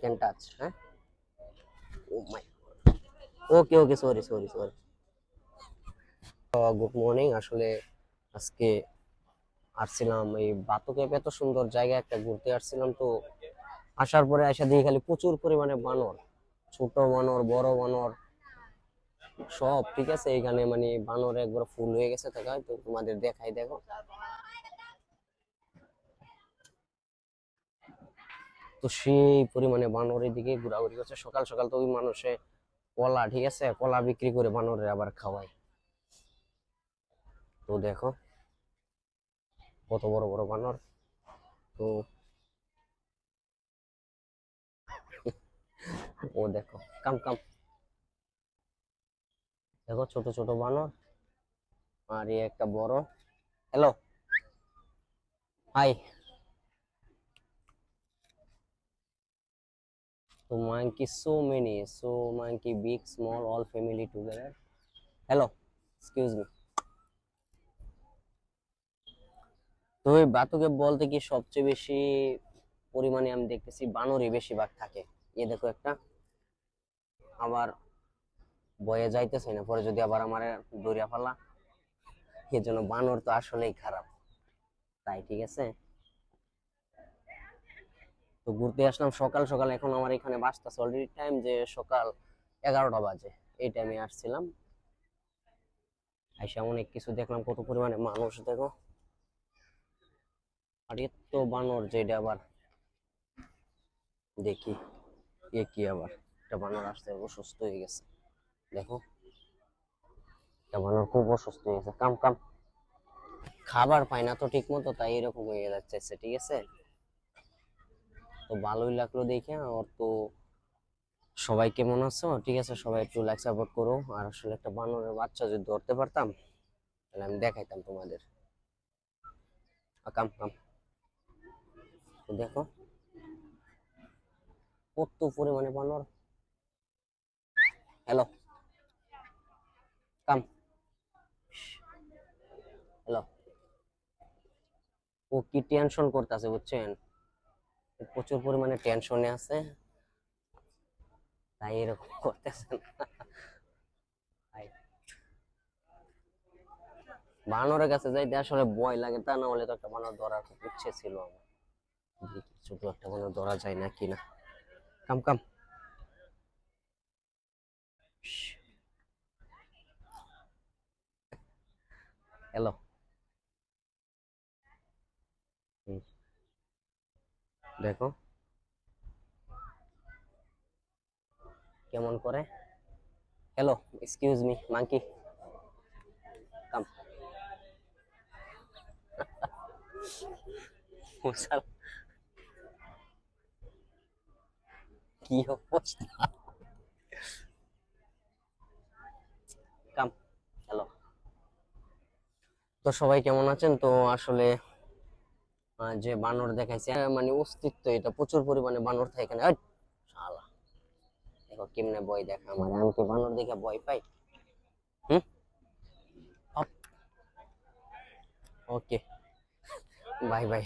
Can touch, হ্যাঁ? Oh my, okay okay, sorry sorry sorry. Good morning. আসলে আজকে আসছিলাম এই বাতুকে, এত সুন্দর জায়গা একটা ঘুরতে আসছিলাম, তো আসার পরে আসা দিয়ে খালি প্রচুর পরিমাণে বানর, ছোট বানর বড় বানর সব। ঠিক আছে, এখানে মানে বানর একবার ফুল হয়ে গেছে থাকা, তো তোমাদের দেখাই, দেখো। তো সেই পরিমাণে বানর এদিকে ঘোরাঘুরি করছে সকাল সকাল। তো ওই মানুষে কলা, ঠিক আছে, কলা বিক্রি করে বানরে আবার খাওয়ায়। তো দেখো কত বড় বড় বানর। তো ও দেখো, কাম কাম, দেখো ছোট ছোট বানর। আর এই একটা বড়, হ্যালো, হাই। তো monkey, so many, so monkey, big small all family together. Hello, excuse me. তো ওই বাতুকে বলতে কি সবচেয়ে বেশি পরিমাণে আমি দেখতেছি বানরই বেশিরভাগ থাকে। এ দেখো একটা, আবার বয়ে যাইতেছে না, পরে যদি আবার আমার দৌড়িয়া ফেলা। এর জন্য বানর তো আসলেই খারাপ, তাই ঠিক আছে। তো ঘুরতে আসলাম সকাল সকাল, এখন আমার এখানে বাজতেছে অলরেডি টাইম যে সকাল 11টা বাজে। এই টাইমে আসছিলাম, আইসা অনেক কিছু দেখলাম, কত পরিমাণে মানুষ দেখো। আর এত বানর, যেটা আবার দেখি এ কি, আবার একটা বানর আসতে অসুস্থ হয়ে গেছে, দেখো একটা বানর খুব অসুস্থ হয়ে গেছে। কাম কাম, খাবার পায় না তো ঠিক মতো, তাই এরকম হয়ে যাচ্ছে, ঠিক আছে। তো ভালোই লাগলো দেখে ওর। তো সবাই কেমন আছো? ঠিক আছে, সবাই একটু লাইক সাপোর্ট করো। আর আসলে একটা বানরের বাচ্চা যদি ধরতে পারতাম তাহলে আমি দেখাইতাম তোমাদের। কাম কাম, তো দেখো কত পরিমাণে বানর। হ্যালো, কাম, হ্যালো। ও কি টেনশন করতেছে বুঝছেন, প্রচুর পরিমাণে টেনশনে আছে, তাই এরকম করতেছে না। বানরের কাছে যাইতে আসলে ভয় লাগে, তা না হলে তো একটা বানর ধরার খুব ইচ্ছে ছিল আমার। দেখি ছোট একটা বানর ধরা যায় নাকি না। কাম কাম, হ্যালো। দেখো কেমন করে। হ্যালো, এক্সকিউজ মি মাঙ্কি, কাম। কি অবস্থা, কাম, হ্যালো। তো সবাই কেমন আছেন? তো আসলে যে বানর দেখাইছে, মানে অস্তিত্ব, এটা প্রচুর পরিমাণে বানর থাকে এখানে। এই শালা, দেখো কেমনে ভয় দেখা আমার, আমি কি বানর দেখে ভয় পাই? হুম, ওকে, বাই বাই।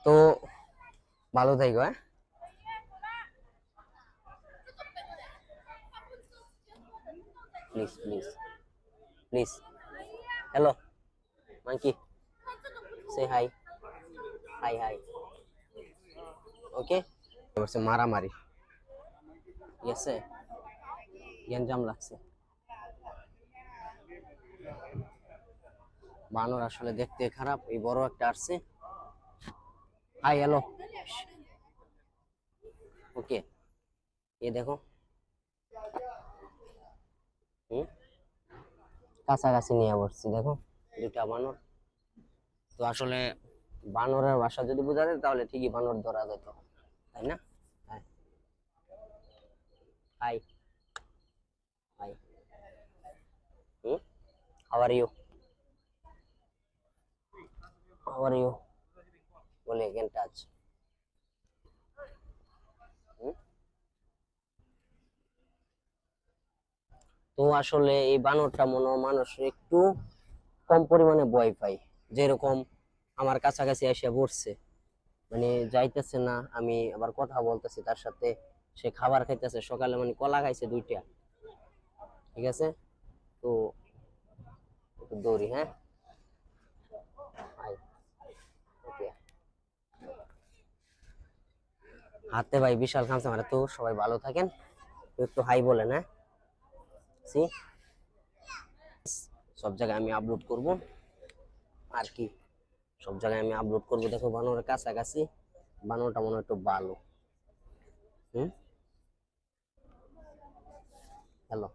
তো ভালো থাকো, হ্যাঁ, please please please. Hello monkey, say hi, hi hi, okay. মারামারি, ঠিক আছে, গ্যাঞ্জাম লাগছে। বানর আসলে দেখতে খারাপ, এই বড় একটা আসছে। হাই, হ্যালো, ওকে। এ দেখো, হুম, কাছাকাছি নিয়ে বসছি, দেখো দুটা বানর। তো আসলে বানরের ভাষা যদি বোঝা যায় তাহলে ঠিকই বানর ধরা যেত, তাই না? হ্যাঁ, hi hi, hmm, how are you, how are you, বলে ক্যান টাচ। তো আসলে এই বানরটা মনে হয় মানুষ একটু কম পরিমাণে ভয় পাই, যেরকম আমার কাছাকাছি এসে পড়ছে, মানে যাইতেছে না, আমি আবার কথা বলতেছি তার সাথে, সে খাবার খাইতেছে সকালে, মানে কলা খাইছে 2টা। ঠিক আছে, তো একটু দৌড়ি, হ্যাঁ। আয়, ওকে। হাতে ভাই বিশাল খামছে মানে। তো সবাই ভালো থাকেন, একটু হাই বলেন, হ্যাঁ। সি, সব জায়গায় আমি আপলোড করব আর কি, সব জায়গায় আমি আপলোড করব। দেখো বানরের কাছাকাছি, বানরটা মনে হয় একটু ভালো। হুম, হ্যালো।